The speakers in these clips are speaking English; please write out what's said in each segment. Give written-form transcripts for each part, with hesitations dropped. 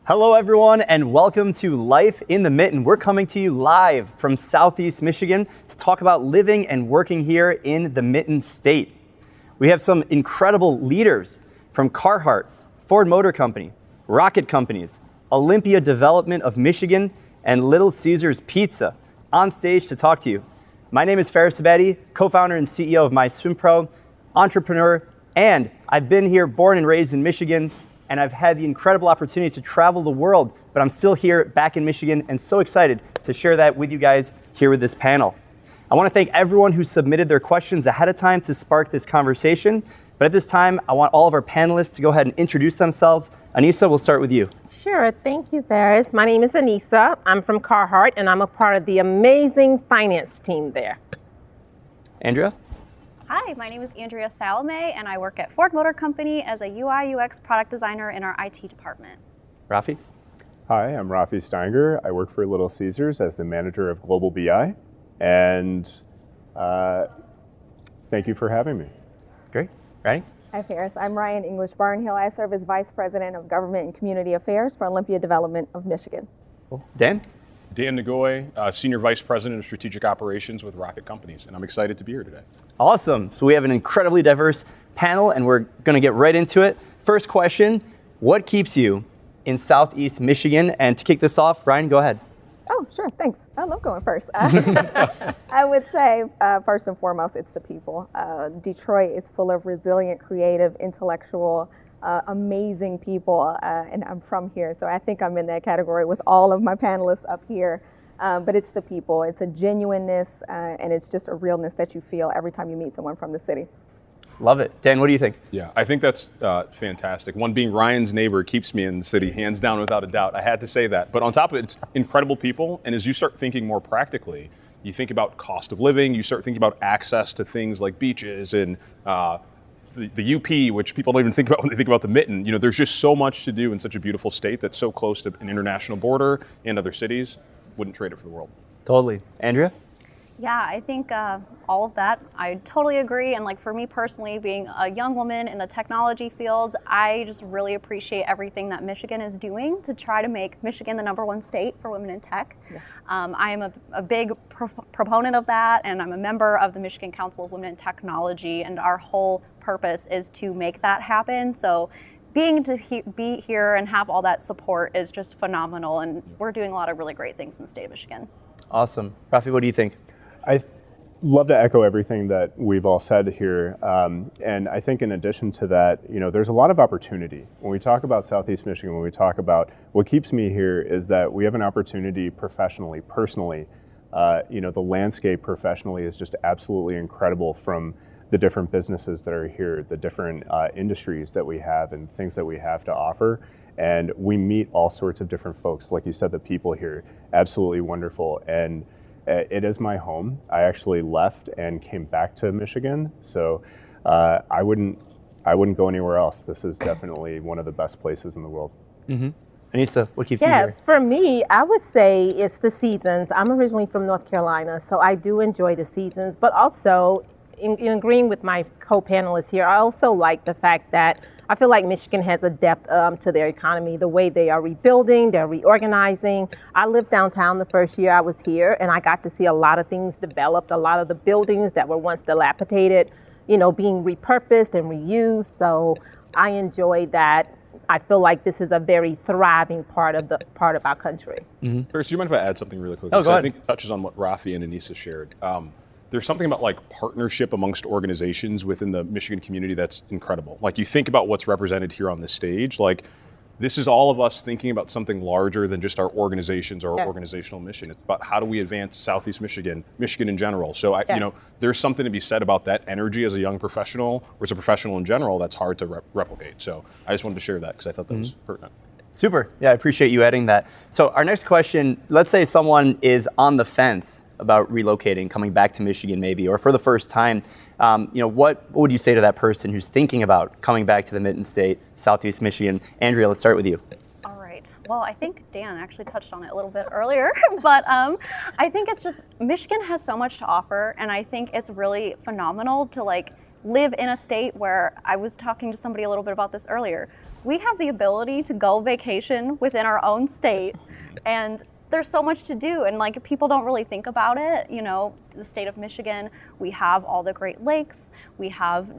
Hello everyone and welcome to Life in the Mitten. We're coming to you live from Southeast Michigan to talk about living and working here in the Mitten State. We have some incredible leaders from Carhartt, Ford Motor Company, Rocket Companies, Olympia Development of Michigan, and Little Caesars Pizza on stage to talk to you. My name is Ksebati, co-founder and CEO of MySwimPro, entrepreneur, and I've been here born and raised in Michigan, and I've had the incredible opportunity to travel the world, but I'm still here back in Michigan and so excited to share that with you guys here with this panel. I want to thank everyone who submitted their questions ahead of time to spark this conversation, but at this time, I want all of our panelists to go ahead and introduce themselves. Anissa, we'll start with you. Sure, thank you, Ferris. My name is Anissa. I'm from Carhartt, and I'm a part of the amazing finance team there. Andrea? Hi, my name is Andrea Salamay, and I work at Ford Motor Company as a UI UX product designer in our IT department. Rafi? Hi, I'm Rafi Steinger. I work for Little Caesars as the manager of Global BI, and thank you for having me. Great. Ready? Hi, Ferris. I'm Rian English Barnhill. I serve as Vice President of Government and Community Affairs for Olympia Development of Michigan. Cool. Dan? Dan Ngoyi, Senior Vice President of Strategic Operations with Rocket Companies, and I'm excited to be here today. Awesome. So we have an incredibly diverse panel, and we're going to get right into it. First question, what keeps you in Southeast Michigan? And to kick this off, Ryan, go ahead. Oh, sure. Thanks. I love going first. I would say, first and foremost, it's the people. Detroit is full of resilient, creative, intellectual, amazing people, and I'm from here, so I think I'm in that category with all of my panelists up here. But it's the people. It's a genuineness, and it's just a realness that you feel every time you meet someone from the city. Love it. Dan, what do you think? Yeah, I think that's fantastic. One, being Ryan's neighbor keeps me in the city, hands down, without a doubt. I had to say that. But on top of it, it's incredible people, and as you start thinking more practically, you think about cost of living, you start thinking about access to things like beaches and the UP, which people don't even think about when they think about the Mitten. You know, there's just so much to do in such a beautiful state that's so close to an international border and other cities. Wouldn't trade it for the world. Totally. Andrea? Yeah, I think all of that, I totally agree. And like for me personally, being a young woman in the technology field, I just really appreciate everything that Michigan is doing to try to make Michigan the #1 state for women in tech. Yeah. I am a big proponent of that, and I'm a member of the Michigan Council of Women in Technology, and our whole purpose is to make that happen. So being to be here and have all that support is just phenomenal, and we're doing a lot of really great things in the state of Michigan. Awesome. Rafi, what do you think? I love to echo everything that we've all said here, and I think in addition to that, you know, there's a lot of opportunity. When we talk about Southeast Michigan, when we talk about what keeps me here is that we have an opportunity professionally, personally. You know, the landscape professionally is just absolutely incredible, from the different businesses that are here, the different industries that we have and things that we have to offer. And we meet all sorts of different folks. Like you said, the people here, absolutely wonderful. And it is my home. I actually left and came back to Michigan. So I wouldn't go anywhere else. This is definitely one of the best places in the world. Mm-hmm. Anissa, what keeps you here? Yeah, for me, I would say it's the seasons. I'm originally from North Carolina, so I do enjoy the seasons, but also in agreeing with my co-panelists here, I also like the fact that I feel like Michigan has a depth to their economy, the way they are rebuilding, they're reorganizing. I lived downtown the first year I was here, and I got to see a lot of things developed, a lot of the buildings that were once dilapidated, you know, being repurposed and reused. So I enjoy that. I feel like this is a very thriving part of our country. Mm-hmm. First, do you mind if I add something really quickly? Oh, go ahead. I think it touches on what Rafi and Anissa shared. There's something about like partnership amongst organizations within the Michigan community that's incredible. Like you think about what's represented here on this stage, like this is all of us thinking about something larger than just our organizations or our organizational mission. It's about how do we advance Southeast Michigan, Michigan in general. So, you know, there's something to be said about that energy as a young professional or as a professional in general that's hard to replicate. So I just wanted to share that because I thought that was pertinent. Super. Yeah, I appreciate you adding that. So our next question, let's say someone is on the fence about relocating, coming back to Michigan maybe, or for the first time. You know, what would you say to that person who's thinking about coming back to the Mitten State, Southeast Michigan? Andrea, let's start with you. All right. Well, I think Dan actually touched on it a little bit earlier, but I think it's just Michigan has so much to offer, and I think it's really phenomenal to like live in a state where I was talking to somebody a little bit about this earlier. we have the ability to go vacation within our own state, and there's so much to do, and like people don't really think about it. You know, the state of Michigan, we have all the Great Lakes, we have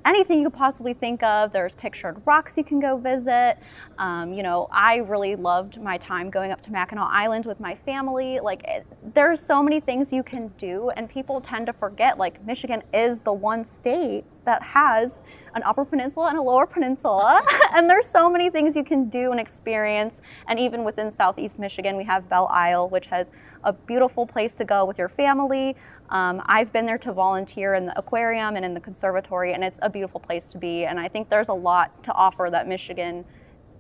anything you could possibly think of. There's pictured rocks you can go visit. You know, I really loved my time going up to Mackinac Island with my family. Like, there's so many things you can do, and people tend to forget, like, Michigan is the one state that has an upper peninsula and a lower peninsula. And there's so many things you can do and experience. And even within Southeast Michigan, we have Belle Isle, which has a beautiful place to go with your family. I've been there to volunteer in the aquarium and in the conservatory, and it's a beautiful place to be. And I think there's a lot to offer that Michigan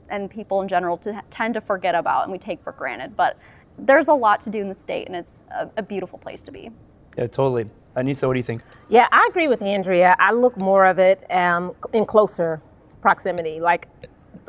and people in general tend to forget about and we take for granted. But there's a lot to do in the state, and it's a beautiful place to be. Yeah, totally. Anissa, what do you think? Yeah, I agree with Andrea. I look more of it in closer proximity. Like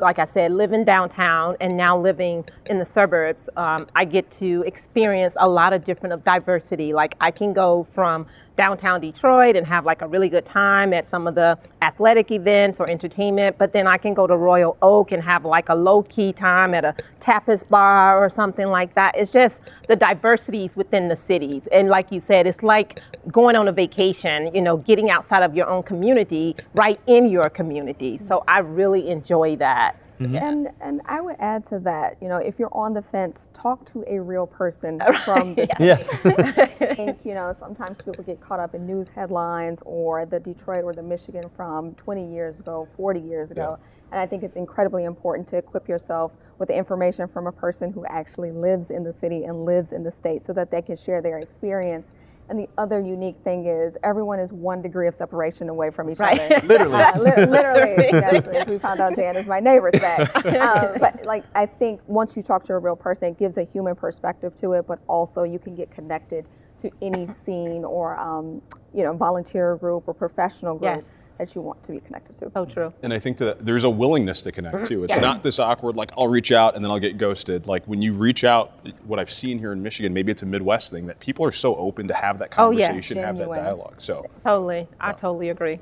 I said, living downtown and now living in the suburbs, I get to experience a lot of different diversity. Like, I can go from downtown Detroit and have like a really good time at some of the athletic events or entertainment, but then I can go to Royal Oak and have like a low-key time at a tapas bar or something like that. It's just the diversities within the cities. And like you said, it's like going on a vacation, you know, getting outside of your own community, right in your community. So I really enjoy that. Mm-hmm. And I would add to that, you know, if you're on the fence, talk to a real person from the Yes. I think, you know, sometimes people get caught up in news headlines or the Detroit or the Michigan from 20 years ago, 40 years ago. And I think it's incredibly important to equip yourself with the information from a person who actually lives in the city and lives in the state so that they can share their experience. And the other unique thing is everyone is 1 degree of separation away from each other. Literally. Literally, yes, as we found out Dan is my neighbor today. But like, I think once you talk to a real person, it gives a human perspective to it, but also you can get connected to any scene or you know, volunteer group or professional group that you want to be connected to. So true. And I think there's a willingness to connect too. It's not this awkward, like, I'll reach out and then I'll get ghosted. Like, when you reach out, what I've seen here in Michigan, maybe it's a Midwest thing, that people are so open to have that conversation, have that dialogue. So Totally. I totally agree.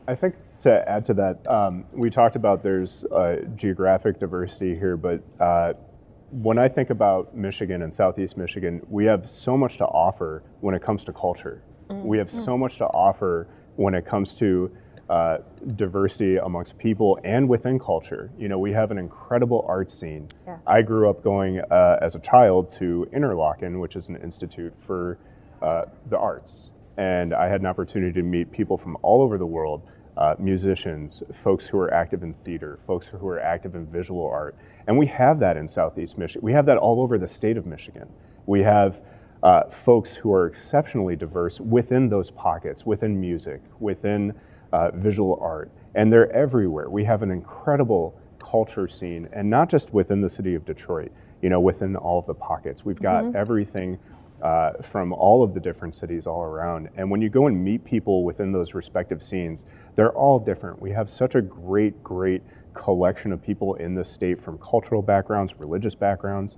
I think to add to that, we talked about there's geographic diversity here, but when I think about Michigan and Southeast Michigan, we have so much to offer when it comes to culture. We have so much to offer when it comes to diversity amongst people and within culture. You know, we have an incredible art scene. I grew up going as a child to Interlochen, which is an institute for the arts. And I had an opportunity to meet people from all over the world, musicians, folks who are active in theater, folks who are active in visual art. And we have that in Southeast Michigan. We have that all over the state of Michigan. We have folks who are exceptionally diverse within those pockets, within music, within visual art, and they're everywhere. We have an incredible culture scene, and not just within the city of Detroit, you know, within all of the pockets. We've got everything from all of the different cities all around. And when you go and meet people within those respective scenes, they're all different. We have such a great collection of people in this state from cultural backgrounds, religious backgrounds.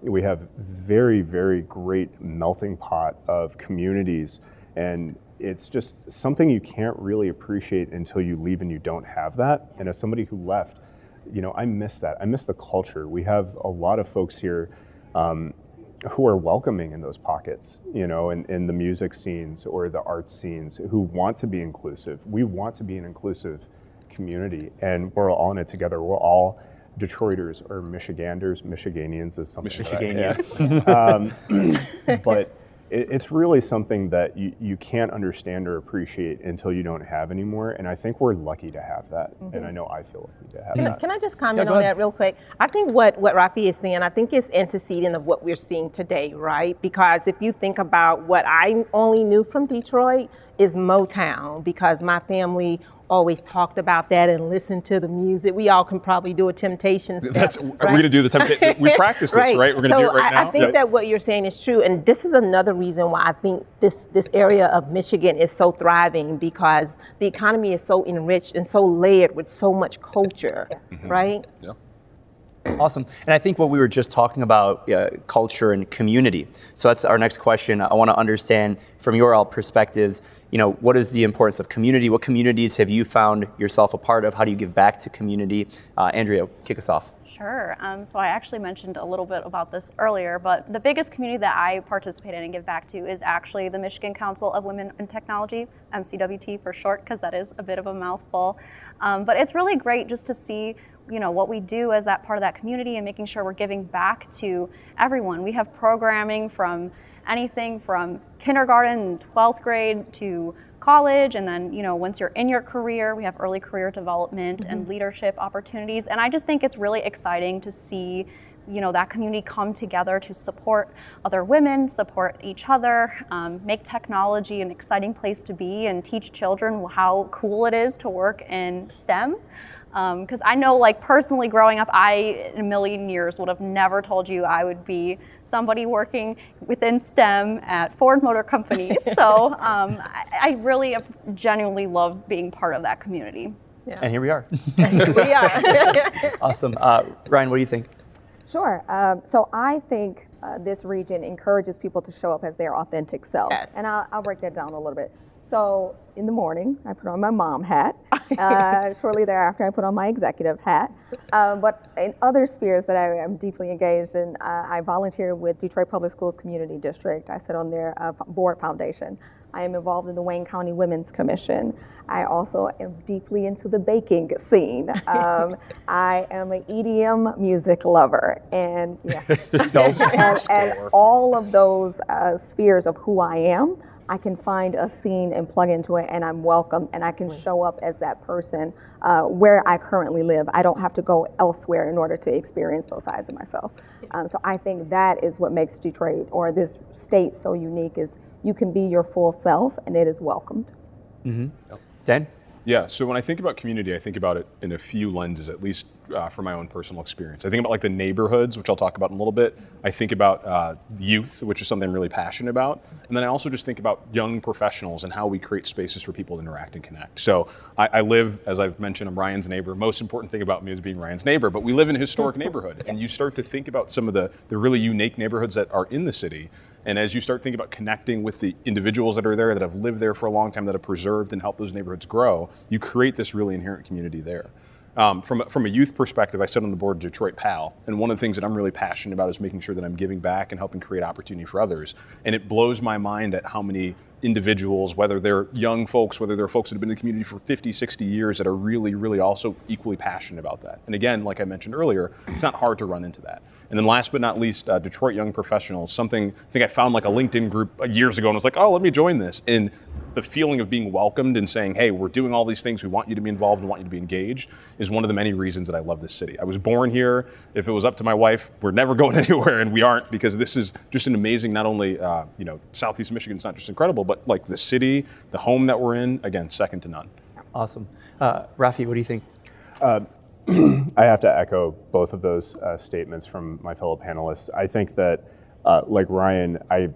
We have very great melting pot of communities, and it's just something you can't really appreciate until you leave and you don't have that. And as somebody who left, you know, I miss that. I miss the culture. We have a lot of folks here who are welcoming in those pockets, you know, in the music scenes or the art scenes, who want to be inclusive. We want to be an inclusive community, and we're all in it together. We're all Detroiters or Michiganders. Michiganians is something. But it's really something that you can't understand or appreciate until you don't have anymore. And I think we're lucky to have that. And I know I feel lucky to have that. Can I just comment on that real quick? I think what Rafi is saying, I think is antecedent of what we're seeing today, right? Because if you think about what I only knew from Detroit is Motown, because my family always talked about that and listened to the music. We all can probably do a Temptations step. We're going to do the Temptations. We practice this, right? We're going to do it right now. I think that what you're saying is true. And this is another reason why I think this area of Michigan is so thriving, because the economy is so enriched and so layered with so much culture, right? Yeah. Awesome. And I think what we were just talking about, culture and community. So that's our next question. I want to understand from your all perspectives, what is the importance of community? What communities have you found yourself a part of? How do you give back to community? Andrea, kick us off. Sure. So I actually mentioned a little bit about this earlier, but the biggest community that I participate in and give back to is actually the Michigan Council of Women in Technology, MCWT for short, because that is a bit of a mouthful. But it's really great just to see what we do as that part of that community and making sure we're giving back to everyone. We have programming from anything from kindergarten and 12th grade to college, and then once you're in your career, we have early career development and leadership opportunities. And I just think it's really exciting to see that community come together to support other women, support each other, make technology an exciting place to be, and teach children how cool it is to work in STEM. Because I know, personally growing up, I, in a million years, would have never told you I would be somebody working within STEM at Ford Motor Company. So I really genuinely love being part of that community. Yeah. And here we are. We are. Awesome. Ryan, what do you think? Sure. So I think this region encourages people to show up as their authentic self. Yes. And I'll break that down a little bit. So in the morning, I put on my mom hat. Shortly thereafter, I put on my executive hat. But in other spheres that I am deeply engaged in, I volunteer with Detroit Public Schools Community District. I sit on their board foundation. I am involved in the Wayne County Women's Commission. I also am deeply into the baking scene. I am an EDM music lover. And yes, and all of those spheres of who I am, I can find a scene and plug into it, and I'm welcome, and I can show up as that person where I currently live. I don't have to go elsewhere in order to experience those sides of myself. So I think that is what makes Detroit or this state so unique, is you can be your full self, and it is welcomed. Mm-hmm. Dan? Yeah, so when I think about community, I think about it in a few lenses, at least from my own personal experience. I think about the neighborhoods, which I'll talk about in a little bit. I think about youth, which is something I'm really passionate about. And then I also just think about young professionals and how we create spaces for people to interact and connect. So I live, as I've mentioned, I'm Ryan's neighbor. Most important thing about me is being Ryan's neighbor, but we live in a historic neighborhood. And you start to think about some of the really unique neighborhoods that are in the city. And as you start thinking about connecting with the individuals that are there, that have lived there for a long time, that have preserved and helped those neighborhoods grow, you create this really inherent community there. From a youth perspective, I sit on the board of Detroit PAL, and one of the things that I'm really passionate about is making sure that I'm giving back and helping create opportunity for others. And it blows my mind at how many individuals, whether they're young folks, whether they're folks that have been in the community for 50, 60 years, that are really, really also equally passionate about that. And again, like I mentioned earlier, it's not hard to run into that. And then last but not least, Detroit Young Professionals, something I think I found a LinkedIn group years ago and was like, oh, let me join this. And the feeling of being welcomed and saying, hey, we're doing all these things, we want you to be involved and want you to be engaged, is one of the many reasons that I love this city. I was born here. If it was up to my wife, we're never going anywhere, and we aren't, because this is just an amazing, not only, Southeast Michigan's not just incredible, but the city, the home that we're in, again, second to none. Awesome. Rafi, what do you think? I have to echo both of those statements from my fellow panelists. I think that, like Ryan, I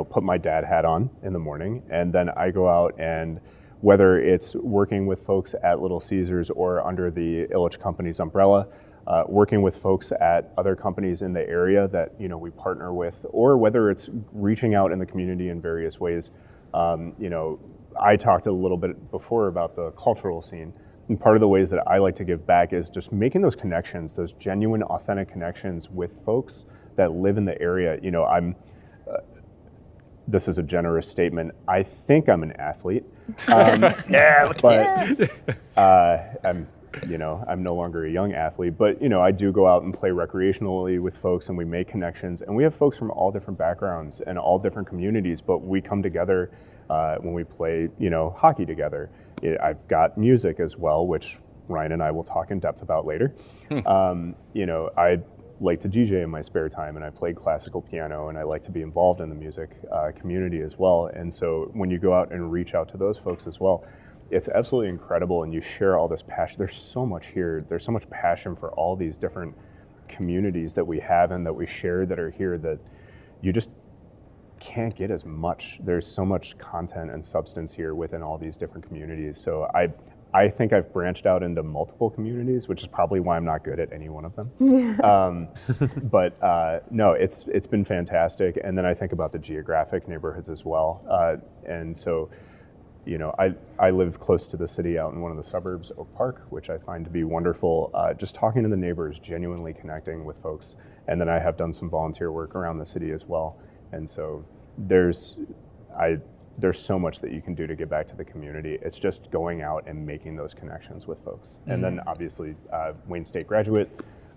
put my dad hat on in the morning, and then I go out, and whether it's working with folks at Little Caesars or under the Illich Company's umbrella, working with folks at other companies in the area that we partner with, or whether it's reaching out in the community in various ways. I talked a little bit before about the cultural scene. And part of the ways that I like to give back is just making those connections, those genuine, authentic connections with folks that live in the area. This is a generous statement. I think I'm an athlete. I'm no longer a young athlete, but I do go out and play recreationally with folks, and we make connections. And we have folks from all different backgrounds and all different communities, but we come together when we play, hockey together. I've got music as well, which Ryan and I will talk in depth about later. I like to DJ in my spare time, and I play classical piano, and I like to be involved in the music community as well. And so when you go out and reach out to those folks as well, it's absolutely incredible, and you share all this passion. There's so much here. There's so much passion for all these different communities that we have and that we share that are here that you just can't get as much. There's so much content and substance here within all these different communities. So I think I've branched out into multiple communities, which is probably why I'm not good at any one of them. No, it's been fantastic. And then I think about the geographic neighborhoods as well. And so, I live close to the city out in one of the suburbs, Oak Park, which I find to be wonderful. Just talking to the neighbors, genuinely connecting with folks. And then I have done some volunteer work around the city as well. And so there's so much that you can do to give back to the community. It's just going out and making those connections with folks. And then obviously Wayne State graduate.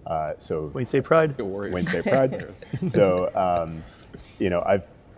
Wayne State Pride. Wayne State Pride. So,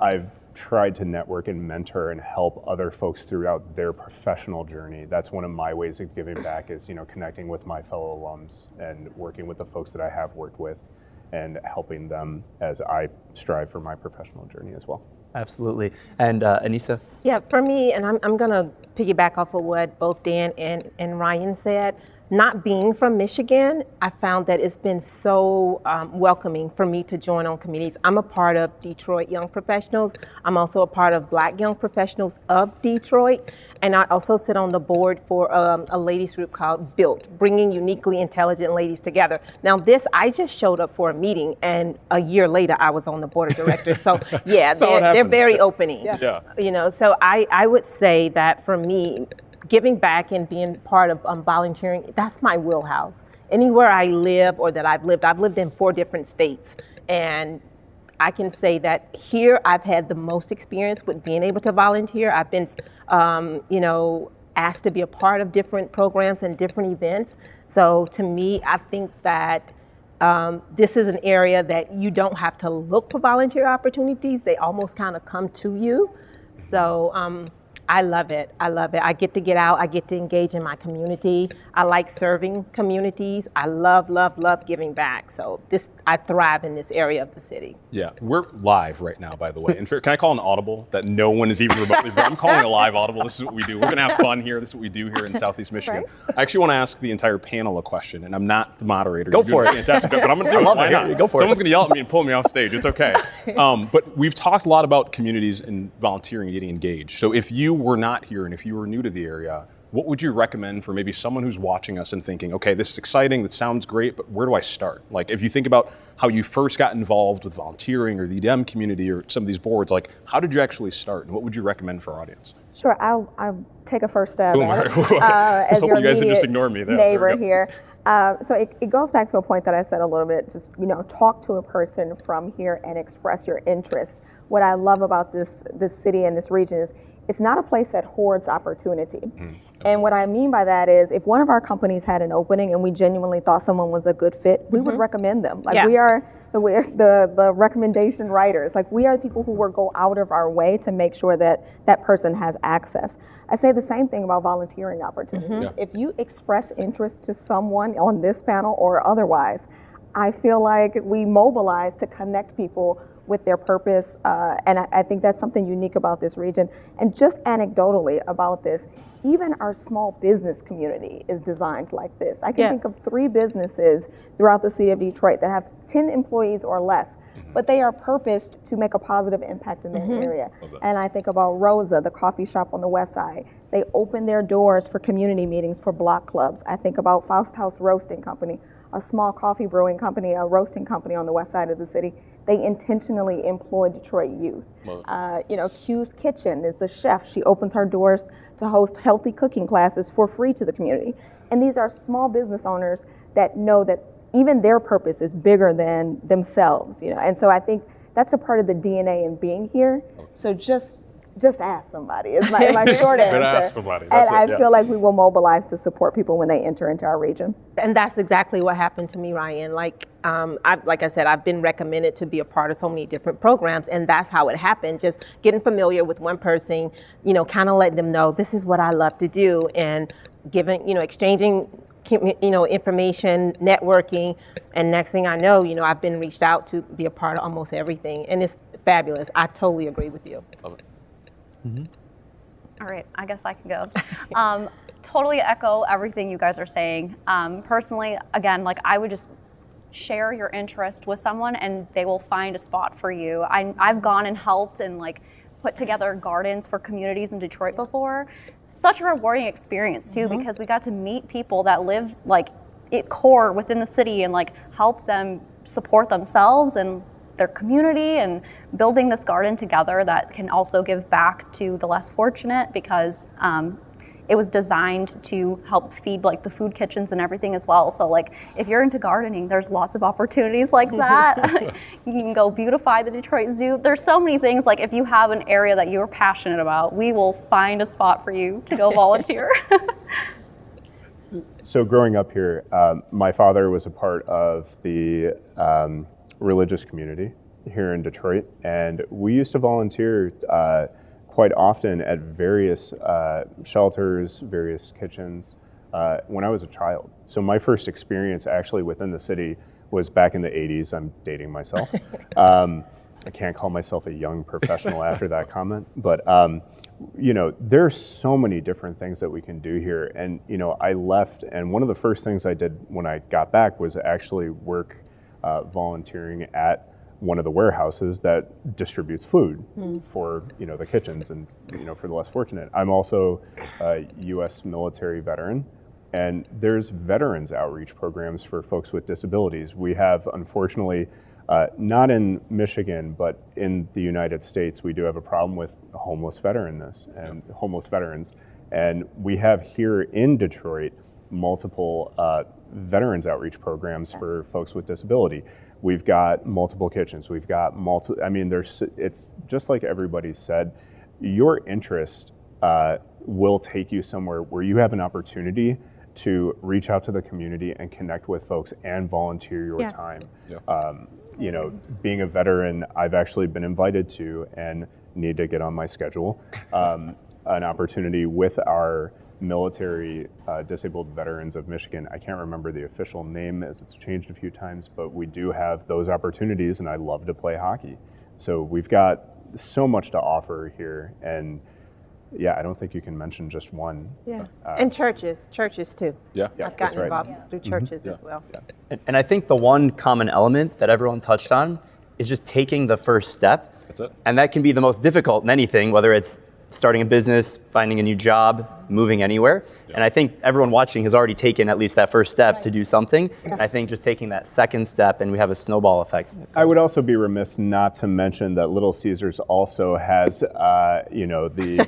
I've tried to network and mentor and help other folks throughout their professional journey. That's one of my ways of giving back is, connecting with my fellow alums and working with the folks that I have worked with and helping them as I strive for my professional journey as well. Absolutely. And Anissa? Yeah, for me, and I'm going to piggyback off of what both Dan and Ryan said. Not being from Michigan, I found that it's been so welcoming for me to join on committees. I'm a part of Detroit Young Professionals. I'm also a part of Black Young Professionals of Detroit. And I also sit on the board for a ladies group called BUILT, Bringing Uniquely Intelligent Ladies Together. Now I just showed up for a meeting, and a year later I was on the board of directors. So yeah, they're very opening. Yeah. So I would say that for me, giving back and being part of volunteering, that's my wheelhouse. Anywhere I live or that I've lived in 4 different states. And I can say that here I've had the most experience with being able to volunteer. I've been, asked to be a part of different programs and different events. So to me, I think that this is an area that you don't have to look for volunteer opportunities. They almost kind of come to you. So I love it. I get to get out. I get to engage in my community. I like serving communities. I love giving back. So I thrive in this area of the city. Yeah, we're live right now, by the way. And can I call an audible that no one is even remotely? I'm calling a live audible. This is what we do. We're going to have fun here. This is what we do here in Southeast Michigan. Right? I actually want to ask the entire panel a question, and I'm not the moderator. Go for it. Fantastic, but I'm going to do it. Why not? Go for Someone's going to yell at me and pull me off stage. It's okay. But we've talked a lot about communities and volunteering and getting engaged. So if you were not here and if you were new to the area, what would you recommend for maybe someone who's watching us and thinking, okay, this is exciting, that sounds great, but where do I start? Like if you think about how you first got involved with volunteering or the EDM community or some of these boards, like how did you actually start and what would you recommend for our audience? Sure, I'll take a first stab at it. As your you guys didn't just ignore me there. Neighbor here. So it goes back to a point that I said a little bit, just, talk to a person from here and express your interest. What I love about this city and this region is it's not a place that hoards opportunity. Mm-hmm. And what I mean by that is if one of our companies had an opening and we genuinely thought someone was a good fit, we would recommend them. Like we are the recommendation writers. Like we are the people who will go out of our way to make sure that that person has access. I say the same thing about volunteering opportunities. Mm-hmm. If you express interest to someone on this panel or otherwise, I feel like we mobilize to connect people with their purpose, and I think that's something unique about this region. And just anecdotally about this, even our small business community is designed like this. I can think of 3 businesses throughout the city of Detroit that have 10 employees or less, but they are purposed to make a positive impact in their area. And I think about Rosa, the coffee shop on the west side. They open their doors for community meetings for block clubs. I think about Faust House Roasting Company, a small coffee brewing company, a roasting company on the west side of the city. They intentionally employ Detroit youth. Q's Kitchen is the chef. She opens her doors to host healthy cooking classes for free to the community. And these are small business owners that know that even their purpose is bigger than themselves. And so I think that's a part of the DNA in being here. So just ask somebody. It's my short answer. But ask somebody. And I feel like we will mobilize to support people when they enter into our region. And that's exactly what happened to me, Ryan. Like I said, I've been recommended to be a part of so many different programs, and that's how it happened. Just getting familiar with one person, kind of letting them know this is what I love to do, and giving, exchanging, information, networking, and next thing I know, I've been reached out to be a part of almost everything, and it's fabulous. I totally agree with you. Love it. Mm-hmm. All right, I guess I can go. Totally echo everything you guys are saying. Personally, again, I would just share your interest with someone and they will find a spot for you. I've gone and helped and put together gardens for communities in Detroit before. such a rewarding experience too, because we got to meet people that live like core within the city and like help them support themselves and their community, and building this garden together that can also give back to the less fortunate, because it was designed to help feed like the food kitchens and everything as well. So like if you're into gardening, there's lots of opportunities like that. You can go beautify the Detroit Zoo. There's so many things. Like if you have an area that you're passionate about, we will find a spot for you to go volunteer. So growing up here, my father was a part of the religious community here in Detroit, and we used to volunteer quite often at various shelters, various kitchens when I was a child. So my first experience actually within the city was back in the 80s. I'm dating myself. I can't call myself a young professional after that comment, but you know, there's so many different things that we can do here. And you know, I left, and one of the first things I did when I got back was actually work volunteering at one of the warehouses that distributes food for, you know, the kitchens and, you know, for the less fortunate. I'm also a U.S. military veteran, and there's veterans outreach programs for folks with disabilities. We have, unfortunately, not in Michigan, but in the United States, we do have a problem with homeless veterans. And we have here in Detroit multiple veterans outreach programs for folks with disability. We've got multiple kitchens. We've got I mean, it's just like everybody said, your interest will take you somewhere where you have an opportunity to reach out to the community and connect with folks and volunteer your time. Yeah. You know, being a veteran, I've actually been invited to, and need to get on my schedule, an opportunity with our military disabled veterans of Michigan. I can't remember the official name as it's changed a few times, but we do have those opportunities, and I love to play hockey. So we've got so much to offer here, and yeah, I don't think you can mention just one. Yeah, and churches too. Yeah, I've gotten involved through churches as well. Yeah. And I think the one common element that everyone touched on is just taking the first step. That's it. And that can be the most difficult in anything, whether it's starting a business, finding a new job, moving anywhere. Yeah. And I think everyone watching has already taken at least that first step to do something. And I think just taking that second step, and we have a snowball effect. I would also be remiss not to mention that Little Caesars also has, you know, the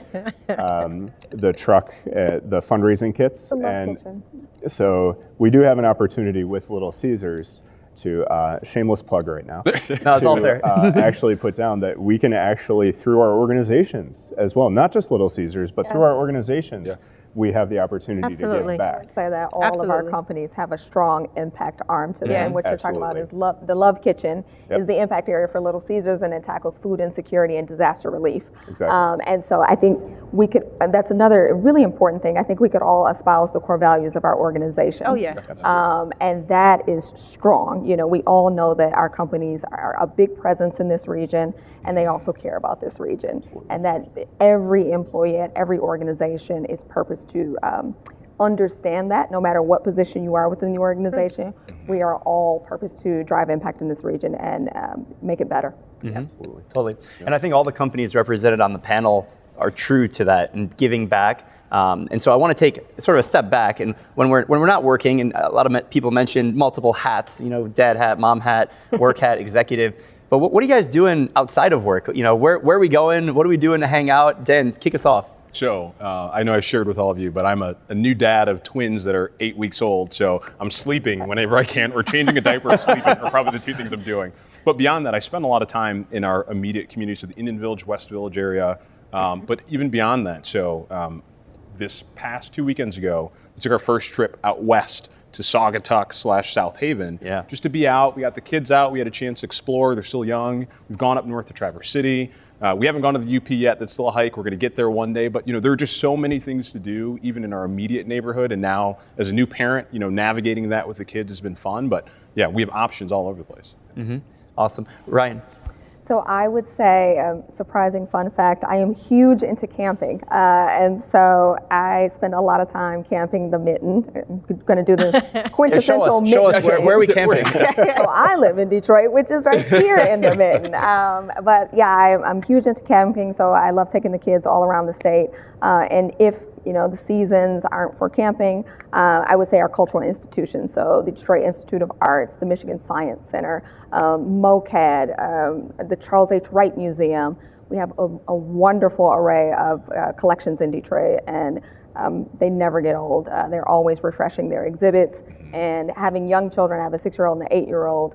truck, the fundraising kits. And so we do have an opportunity with Little Caesars to, shameless plug right now, no, it's all fair. actually put down that we can actually, through our organizations as well, not just Little Caesars, but through our organizations, we have the opportunity to give back. I would say that all of our companies have a strong impact arm to them. And what you're talking about is the Love Kitchen is the impact area for Little Caesars, and it tackles food insecurity and disaster relief. Exactly. And so I think we could, that's another really important thing. I think we could all espouse the core values of our organization. Oh, yes. And that is strong. You know, we all know that our companies are a big presence in this region, and they also care about this region. And that every employee at every organization is purposed to understand that no matter what position you are within the organization, we are all purposed to drive impact in this region and make it better. Absolutely. Totally. Yeah. And I think all the companies represented on the panel are true to that and giving back. And so I want to take sort of a step back, and when we're not working, and a lot of people mentioned multiple hats, you know, dad hat, mom hat, work hat, executive. But what are you guys doing outside of work? You know, where are we going? What are we doing to hang out? Dan, kick us off. So I know I've shared with all of you, but I'm a new dad of twins that are 8 weeks old. So I'm sleeping whenever I can, or changing a diaper or sleeping are probably the two things I'm doing. But beyond that, I spend a lot of time in our immediate communities, so the Indian Village, West Village area. But even beyond that, so this past 2 weekends ago, we took our first trip out west to Saugatuck/South Haven, just to be out. We got the kids out. We had a chance to explore. They're still young. We've gone up north to Traverse City. We haven't gone to the UP yet. That's still a hike. We're going to get there one day. But, you know, there are just so many things to do, even in our immediate neighborhood. And now, as a new parent, you know, navigating that with the kids has been fun. But, yeah, we have options all over the place. Awesome. Ryan. So I would say, surprising fun fact, I am huge into camping. And so I spend a lot of time camping the Mitten. I'm going to do the quintessential Mitten. Show us where are we camping? So I live in Detroit, which is right here in the Mitten. But yeah, I'm huge into camping, so I love taking the kids all around the state. And if the seasons aren't for camping. I would say our cultural institutions, so the Detroit Institute of Arts, the Michigan Science Center, MOCAD, the Charles H. Wright Museum. We have a wonderful array of collections in Detroit, and they never get old. They're always refreshing their exhibits, and having young children, I have a 6-year-old and an 8-year-old,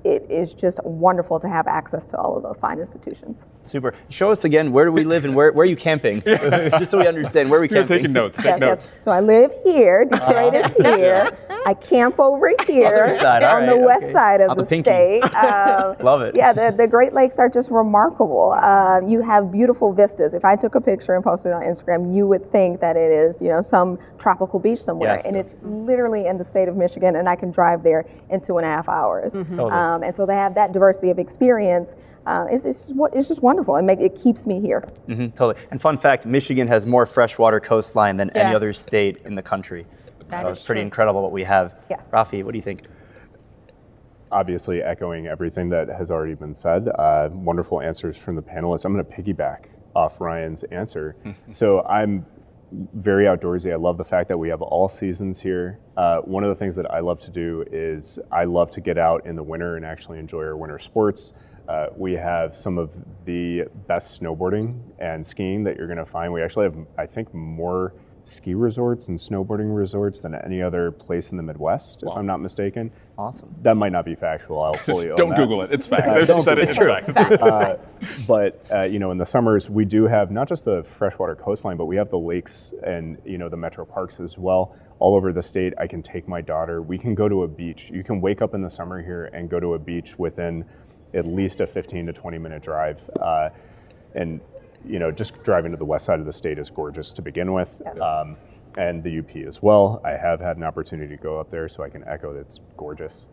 it is just wonderful to have access to all of those fine institutions. Super. Show us again, where do we live and where are you camping? Just so we understand, where are we camping? Taking notes, take notes. Yes. So I live here, Detroit is here. I camp over here Other side, on the west side of On the pinky. state. Love it. Yeah, the Great Lakes are just remarkable. You have beautiful vistas. If I took a picture and posted it on Instagram, you would think that it is, some tropical beach somewhere. Yes. And it's literally in the state of Michigan, and I can drive there in 2.5 hours. Totally. And so they have that diversity of experience. It's just wonderful. It keeps me here. Totally. And fun fact, Michigan has more freshwater coastline than any Yes. other state in the country. That So is it's pretty true. incredible what we have. Yes. Rafi, what do you think? Obviously echoing everything that has already been said. Wonderful answers from the panelists. I'm going to piggyback off Ryan's answer. So I'm very outdoorsy. I love the fact that we have all seasons here. One of the things that I love to do is I love to get out in the winter and actually enjoy our winter sports. We have some of the best snowboarding and skiing that you're going to find. We actually have, I think, more ski resorts and snowboarding resorts than any other place in the Midwest, if I'm not mistaken. Awesome. That might not be factual. I'll fully own Don't that. Google it. It's facts. I just said it. It's facts. But in the summers, we do have not just the freshwater coastline, but we have the lakes and the metro parks as well. All over the state, I can take my daughter. We can go to a beach. You can wake up in the summer here and go to a beach within at least a 15 to 20 minute drive. And just driving to the west side of the state is gorgeous to begin with. Yes. And the UP as well. I have had an opportunity to go up there, so I can echo that it's gorgeous.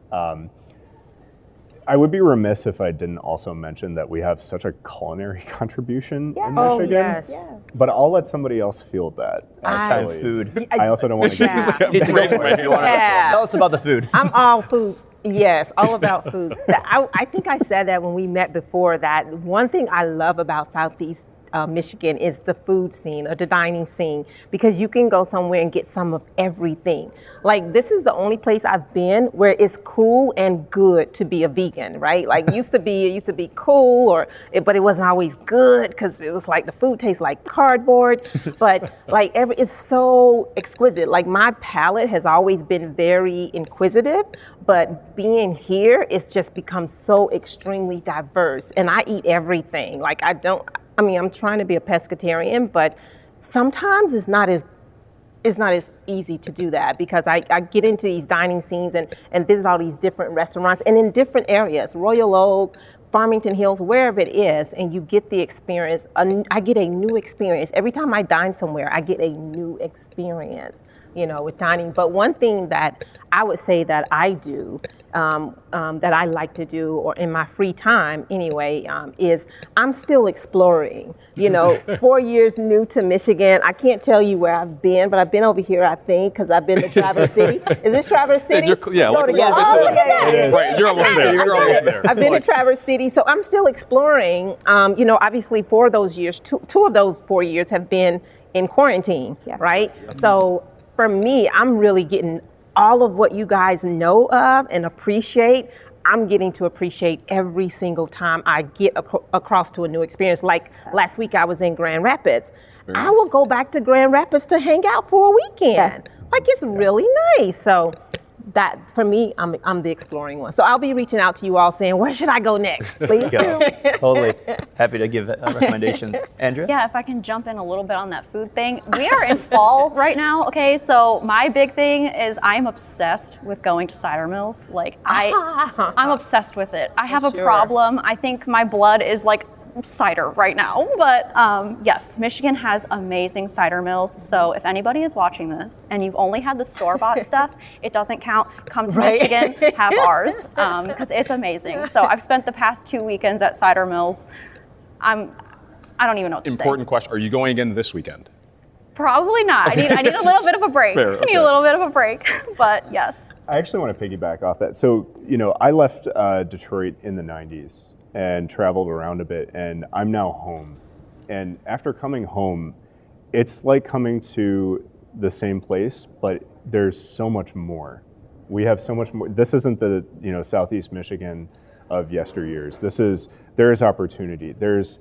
I would be remiss if I didn't also mention that we have such a culinary contribution in Michigan. Oh, yes. But I'll let somebody else field that. And Actually. food. I also don't want to get Lisa, go for it. Yeah. Tell us about the food. I'm all foods. Yes, all about foods. I think I said that when we met before, that one thing I love about Southeast Michigan is the food scene or the dining scene, because you can go somewhere and get some of everything. Like, this is the only place I've been where it's cool and good to be a vegan, right? Like, it used to be cool, but it wasn't always good because it was like the food tastes like cardboard. But like it's so exquisite. Like, my palate has always been very inquisitive, but being here, it's just become so extremely diverse, and I eat everything. Like, I'm trying to be a pescatarian, but sometimes it's not as easy to do that, because I get into these dining scenes and visit all these different restaurants and in different areas, Royal Oak, Farmington Hills, wherever it is, and you get the experience. I get a new experience. Every time I dine somewhere, I get a new experience, with dining. But one thing that I would say that I do, that I like to do, or in my free time anyway, is I'm still exploring. 4 years new to Michigan. I can't tell you where I've been, but I've been over here, I think, because I've been to Traverse City. Is this Traverse City? Yeah, like a little bit Oh, to look the- at that. Right, you're almost there. You're almost there. I've been to Traverse City, so I'm still exploring. Obviously, for those years, two of those 4 years have been in quarantine, Yes. right? So for me, I'm really getting all of what you guys know of and appreciate. I'm getting to appreciate every single time I get across to a new experience. Like last week, I was in Grand Rapids. I will go back to Grand Rapids to hang out for a weekend. Yes. Like, it's really nice. So that, for me, I'm the exploring one. So I'll be reaching out to you all saying, where should I go next? Please do. Totally. Happy to give recommendations. Andrea? Yeah, if I can jump in a little bit on that food thing. We are in fall right now, okay? So my big thing is I'm obsessed with going to cider mills. Like, I'm obsessed with it. I have a problem. I think my blood is like cider right now. But yes, Michigan has amazing cider mills. So if anybody is watching this and you've only had the store-bought stuff, it doesn't count. Come to Michigan, have ours, because it's amazing. So I've spent the past 2 weekends at cider mills. I don't even know what to say. Important question. Are you going again this weekend? Probably not. I need a little bit of a break. Fair, I need a little bit of a break, but yes. I actually want to piggyback off that. So, I left Detroit in the 90s and traveled around a bit, and I'm now home. And after coming home, it's like coming to the same place, but there's so much more. We have so much more. This isn't the Southeast Michigan of yesteryears. There's opportunity. There's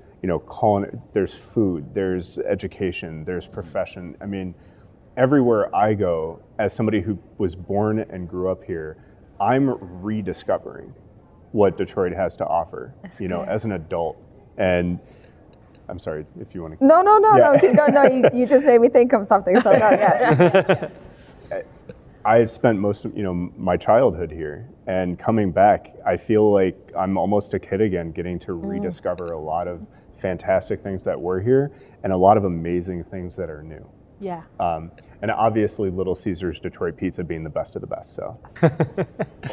there's food. There's education. There's profession. I mean, everywhere I go, as somebody who was born and grew up here, I'm rediscovering what Detroit has to offer. As an adult. And I'm sorry if you want to. No. Keep going. No, you just made me think of something. So no, yeah. I've spent most of my childhood here, and coming back, I feel like I'm almost a kid again, getting to rediscover a lot of fantastic things that were here, and a lot of amazing things that are new. Yeah. And obviously, Little Caesars Detroit pizza being the best of the best. So. Well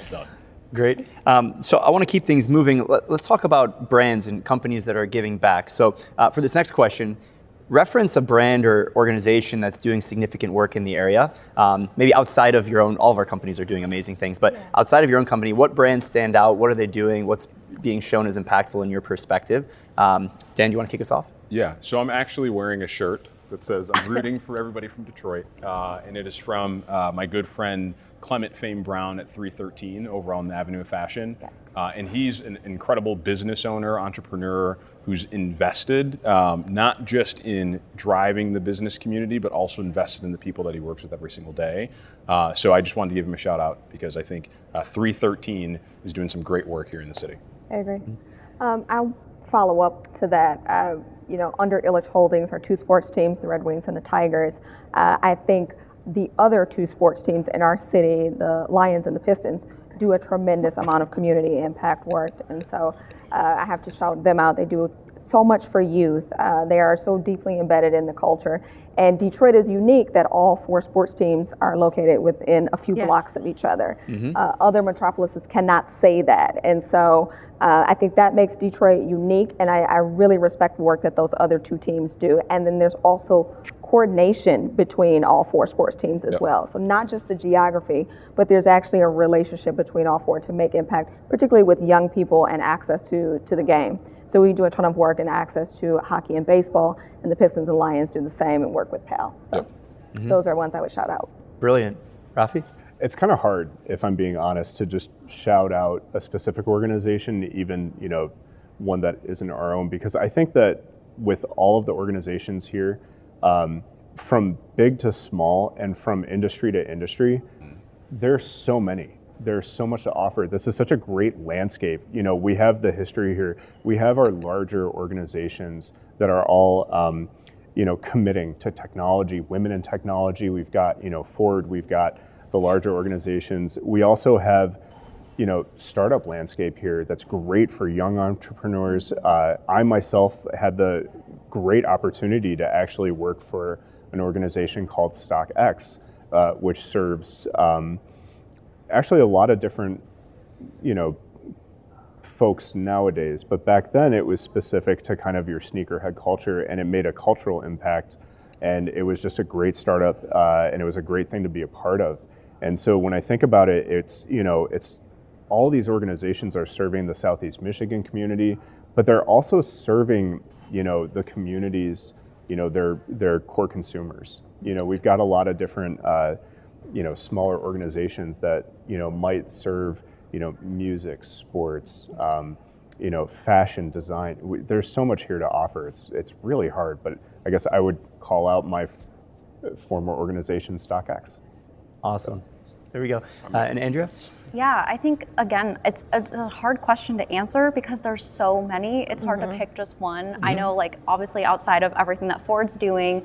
done. Great. So I want to keep things moving. Let's talk about brands and companies that are giving back. So for this next question, reference a brand or organization that's doing significant work in the area, maybe outside of your own. All of our companies are doing amazing things, but outside of your own company, what brands stand out? What are they doing? What's being shown as impactful in your perspective? Dan, do you want to kick us off? Yeah, so I'm actually wearing a shirt that says I'm rooting for everybody from Detroit, and it is from my good friend Clement Fame Brown at 313 over on the Avenue of Fashion. And he's an incredible business owner, entrepreneur, who's invested not just in driving the business community, but also invested in the people that he works with every single day. So I just wanted to give him a shout out because I think 313 is doing some great work here in the city. I agree. I'll follow up to that. Under Illich Holdings, our two sports teams, the Red Wings and the Tigers, I think the other two sports teams in our city, the Lions and the Pistons, do a tremendous amount of community impact work. And so I have to shout them out. They do so much for youth. They are so deeply embedded in the culture. And Detroit is unique that all four sports teams are located within a few blocks of each other. Other metropolises cannot say that. And so I think that makes Detroit unique. And I really respect the work that those other two teams do. And then there's also coordination between all four sports teams as well. So not just the geography, but there's actually a relationship between all four to make impact, particularly with young people and access to the game. So we do a ton of work and access to hockey and baseball, and the Pistons and Lions do the same and work with PAL. So those are ones I would shout out. Brilliant. Rafi? It's kind of hard, if I'm being honest, to just shout out a specific organization, even one that isn't our own, because I think that with all of the organizations here, from big to small and from industry to industry, there's so many. There's so much to offer. This is such a great landscape. We have the history here. We have our larger organizations that are all, committing to technology, women in technology. We've got, Ford. We've got the larger organizations. We also have, startup landscape here that's great for young entrepreneurs. I myself had the great opportunity to actually work for an organization called StockX, which serves actually a lot of different, folks nowadays. But back then it was specific to kind of your sneakerhead culture, and it made a cultural impact. And it was just a great startup, and it was a great thing to be a part of. And so when I think about it, it's all these organizations are serving the Southeast Michigan community, but they're also serving, the communities, their core consumers. We've got a lot of different, smaller organizations that, might serve, music, sports, fashion, design. There's so much here to offer. It's really hard, but I guess I would call out my former organization, StockX. Awesome. There we go. And Andrea? Yeah, I think, again, it's a hard question to answer because there's so many. It's hard to pick just one. I know, obviously outside of everything that Ford's doing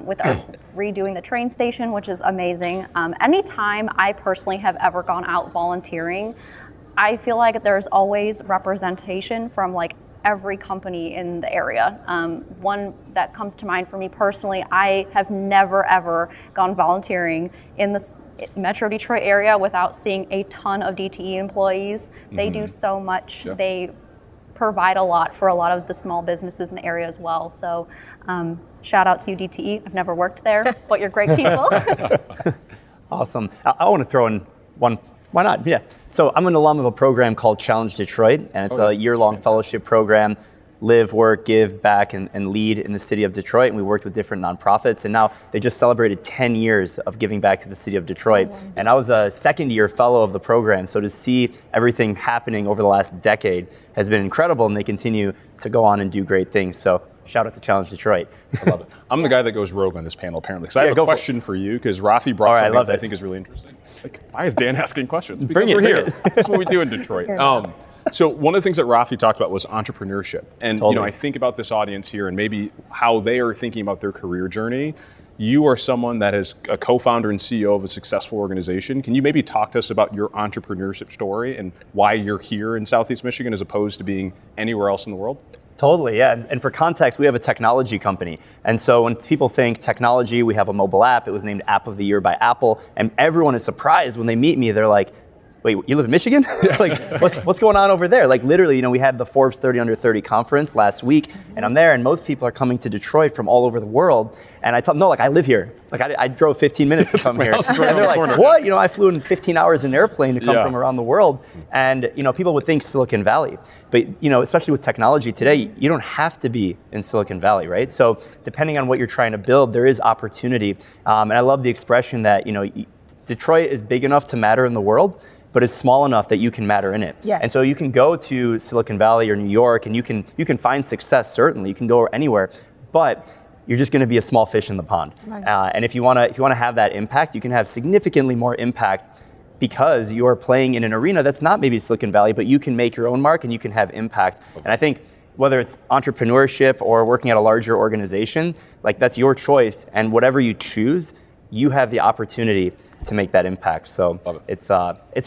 with our redoing the train station, which is amazing. Anytime I personally have ever gone out volunteering, I feel like there's always representation from every company in the area. One that comes to mind for me personally, I have never ever gone volunteering in the Metro Detroit area without seeing a ton of DTE employees. They do so much. Yeah. They provide a lot for a lot of the small businesses in the area as well. So shout out to you, DTE. I've never worked there, but you're great people. Awesome. I want to throw in one. Why not? Yeah. So I'm an alum of a program called Challenge Detroit, and it's a year-long fellowship program. live, work, give back, and lead in the city of Detroit. And we worked with different nonprofits. And now they just celebrated 10 years of giving back to the city of Detroit. And I was a second-year fellow of the program. So to see everything happening over the last decade has been incredible. And they continue to go on and do great things. So shout out to Challenge Detroit. I love it. I'm the guy that goes rogue on this panel, apparently. Because I have a question for you, because Rafi brought something that I think is really interesting. Like, why is Dan asking questions? Because we're here. That's what we do in Detroit. So one of the things that Rafi talked about was entrepreneurship. And you know, I think about this audience here and maybe how they are thinking about their career journey. You are someone that is a co-founder and CEO of a successful organization. Can you maybe talk to us about your entrepreneurship story and why you're here in Southeast Michigan as opposed to being anywhere else in the world? Totally, yeah. And for context, we have a technology company. And so when people think technology, we have a mobile app. It was named App of the Year by Apple. And everyone is surprised when they meet me. They're like, wait, you live in Michigan? Like, what's going on over there? Like, literally, you know, we had the Forbes 30 Under 30 conference last week, and I'm there, and most people are coming to Detroit from all over the world. And I thought, no, like, I live here. Like, I drove 15 minutes to come here. And they're like, what? You know, I flew in 15 hours in an airplane to come from around the world. And, you know, people would think Silicon Valley. But, you know, especially with technology today, you don't have to be in Silicon Valley, right? So depending on what you're trying to build, there is opportunity. And I love the expression that, you know, Detroit is big enough to matter in the world, but it's small enough that you can matter in it. Yes. And so you can go to Silicon Valley or New York and you can find success, certainly. You can go anywhere, but you're just gonna be a small fish in the pond. Right. And if you wanna have that impact, you can have significantly more impact because you're playing in an arena that's not maybe Silicon Valley, but you can make your own mark and you can have impact. And I think whether it's entrepreneurship or working at a larger organization, like that's your choice, and whatever you choose, you have the opportunity to make that impact. So it's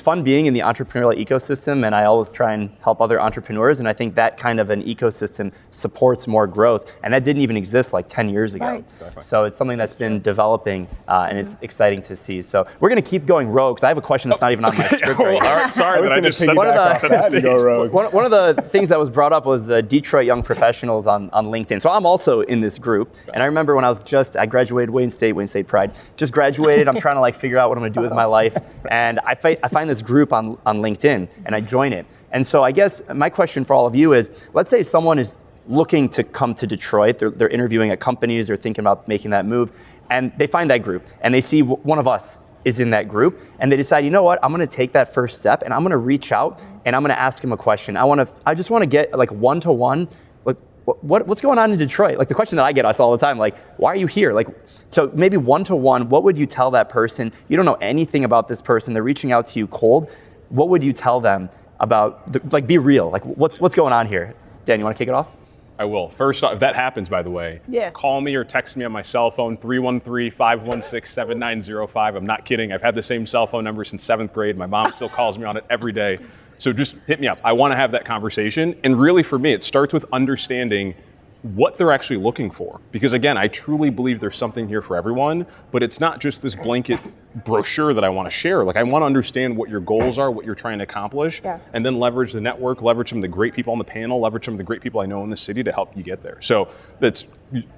fun being in the entrepreneurial ecosystem, and I always try and help other entrepreneurs, and I think that kind of an ecosystem supports more growth, and that didn't even exist like 10 years ago. Right. So it's something that's been developing, and it's exciting to see. So we're gonna keep going rogue, because I have a question that's not even on my script right now. All right, sorry that I just said one of the things that was brought up was the Detroit Young Professionals on LinkedIn. So I'm also in this group, and I remember when I graduated Wayne State Pride, just graduated, I'm trying to like figure out what I'm gonna do with my life, and I find this group on LinkedIn, and I join it. And so I guess my question for all of you is, let's say someone is looking to come to Detroit, they're interviewing at companies, they're thinking about making that move, and they find that group, and they see one of us is in that group, and they decide, you know what, I'm gonna take that first step, and I'm gonna reach out, and I'm gonna ask him a question. I just wanna get like one-to-one, like, what's going on in Detroit? Like the question that I get asked all the time, like, why are you here? Like, so maybe one-to-one, what would you tell that person? You don't know anything about this person. They're reaching out to you cold. What would you tell them about, like, be real? Like, what's going on here? Dan, you want to kick it off? I will. First off, if that happens, by the way, call me or text me on my cell phone, 313-516-7905. I'm not kidding. I've had the same cell phone number since 7th grade. My mom still calls me on it every day. So just hit me up. I want to have that conversation. And really for me, it starts with understanding what they're actually looking for. Because again, I truly believe there's something here for everyone, but it's not just this blanket brochure that I want to share. Like I want to understand what your goals are, what you're trying to accomplish, and then leverage the network, leverage some of the great people on the panel, leverage some of the great people I know in the city to help you get there. So that's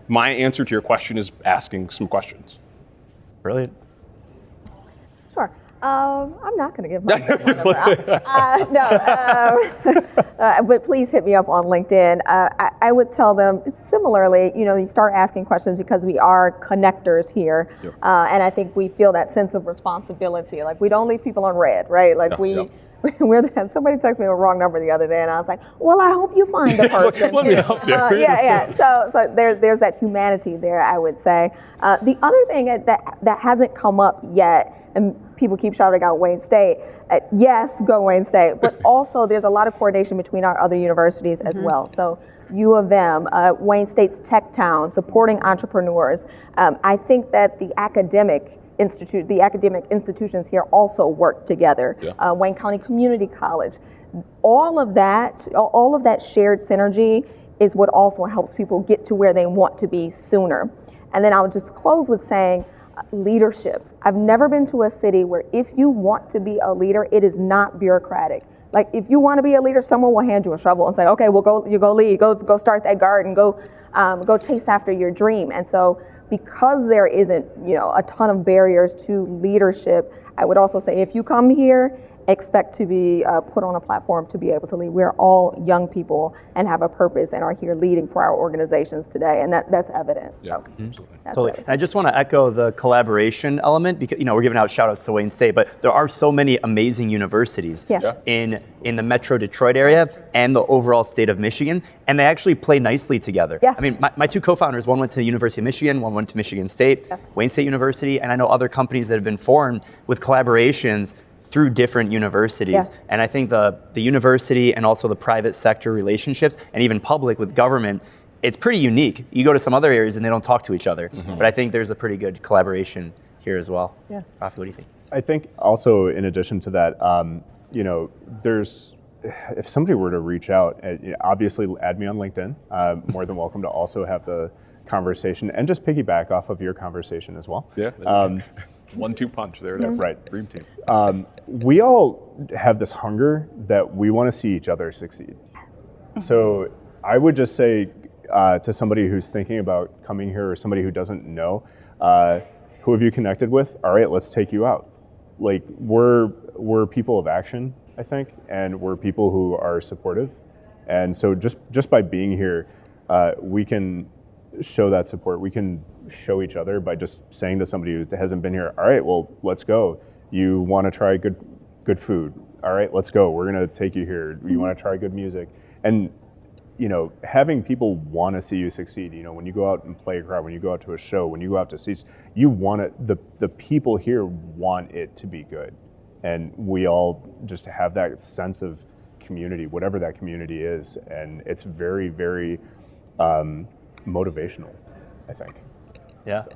my answer to your question, is asking some questions. Brilliant. Sure. I'm not going to give my but please hit me up on LinkedIn. I would tell them similarly, you know, you start asking questions because we are connectors here. And I think we feel that sense of responsibility. Like we don't leave people on red, right? Like somebody texted me a wrong number the other day, and I was like, well, I hope you find the person. Let me help you. So there's that humanity there, I would say. The other thing that hasn't come up yet, and people keep shouting out Wayne State, yes, go Wayne State, but also there's a lot of coordination between our other universities as well. So U of M, Wayne State's Tech Town, supporting entrepreneurs. I think that the academic institutions here also work together. Wayne County Community College. All of that shared synergy is what also helps people get to where they want to be sooner. And then I'll just close with saying, leadership. I've never been to a city where if you want to be a leader, it is not bureaucratic. Like if you want to be a leader, someone will hand you a shovel and say, okay, well go lead, go start that garden, go chase after your dream. And so because there isn't, a ton of barriers to leadership, I would also say if you come here expect to be put on a platform to be able to lead. We're all young people and have a purpose and are here leading for our organizations today, and that's evident. Yeah, So, absolutely. that's Totally. what I And I just want to echo the collaboration element because we're giving out shout outs to Wayne State, but there are so many amazing universities Yeah. Yeah. in the Metro Detroit area and the overall state of Michigan, and they actually play nicely together. Yes. I mean, my two co-founders, one went to the University of Michigan, one went to Michigan State, Yes. Wayne State University, and I know other companies that have been formed with collaborations through different universities. Yes. And I think the university and also the private sector relationships and even public with government, it's pretty unique. You go to some other areas and they don't talk to each other. But I think there's a pretty good collaboration here as well. Yeah. Rafi, what do you think? I think also in addition to that, there's, if somebody were to reach out, obviously add me on LinkedIn. More than welcome to also have the conversation and just piggyback off of your conversation as well. Yeah. 1-2 punch. There it is. Right. Dream team. We all have this hunger that we want to see each other succeed. So I would just say to somebody who's thinking about coming here or somebody who doesn't know, who have you connected with? All right, let's take you out. Like we're people of action, I think, and we're people who are supportive. And so just by being here, we can show that support. We can show each other by just saying to somebody who hasn't been here, all right, well, let's go. You want to try good food? All right, let's go. We're going to take you here. You want to try good music? And having people want to see you succeed. When you go out and play a crowd, when you go out to a show, when you go out to see, you want it. The people here want it to be good, and we all just have that sense of community, whatever that community is, and it's very, very motivational, I think. Yeah. So.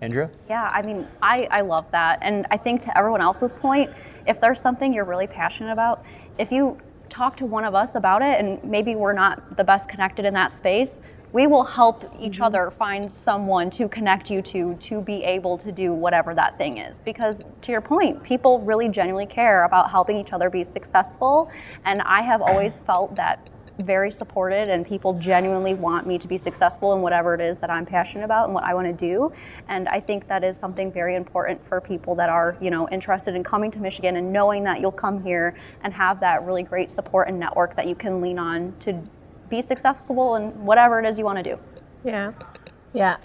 Andrea? Yeah, I mean, I love that. And I think to everyone else's point, if there's something you're really passionate about, if you talk to one of us about it, and maybe we're not the best connected in that space, we will help each other find someone to connect you to be able to do whatever that thing is. Because to your point, people really genuinely care about helping each other be successful. And I have always felt that very supported, and people genuinely want me to be successful in whatever it is that I'm passionate about and what I want to do. And I think that is something very important for people that are, interested in coming to Michigan and knowing that you'll come here and have that really great support and network that you can lean on to be successful in whatever it is you want to do. Yeah,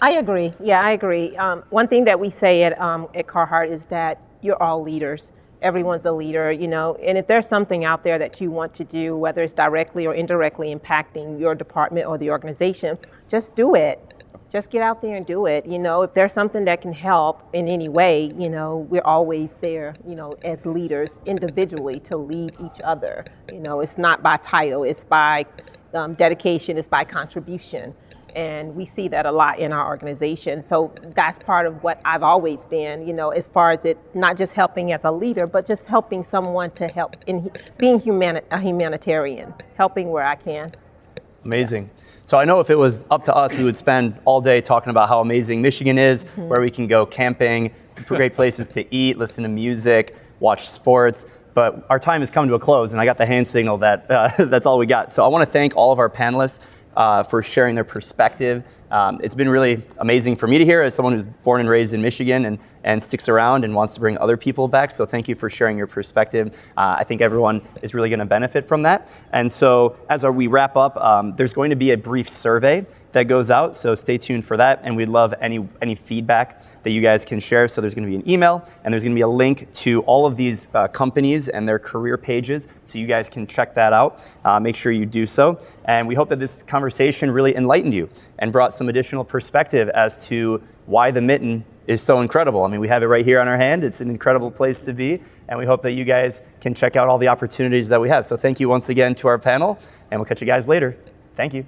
I agree. One thing that we say at Carhartt is that you're all leaders. Everyone's a leader, and if there's something out there that you want to do, whether it's directly or indirectly impacting your department or the organization, just do it. Just get out there and do it. If there's something that can help in any way, we're always there, as leaders individually to lead each other. It's not by title, it's by dedication, it's by contribution. And we see that a lot in our organization. So that's part of what I've always been, as far as it not just helping as a leader, but just helping someone to help in being a humanitarian, helping where I can. Amazing. So I know if it was up to us, we would spend all day talking about how amazing Michigan is, where we can go camping, great places to eat, listen to music, watch sports. But our time has come to a close, and I got the hand signal that that's all we got. So I want to thank all of our panelists for sharing their perspective. It's been really amazing for me to hear as someone who's born and raised in Michigan and sticks around and wants to bring other people back. So thank you for sharing your perspective. I think everyone is really going to benefit from that. And so as we wrap up, there's going to be a brief survey that goes out, so stay tuned for that, and we'd love any feedback that you guys can share. So there's going to be an email, and there's going to be a link to all of these companies and their career pages, so you guys can check that out. Make sure you do so, and we hope that this conversation really enlightened you and brought some additional perspective as to why the Mitten is so incredible. I mean, we have it right here on our hand. It's an incredible place to be, and we hope that you guys can check out all the opportunities that we have. So thank you once again to our panel, and we'll catch you guys later. Thank you.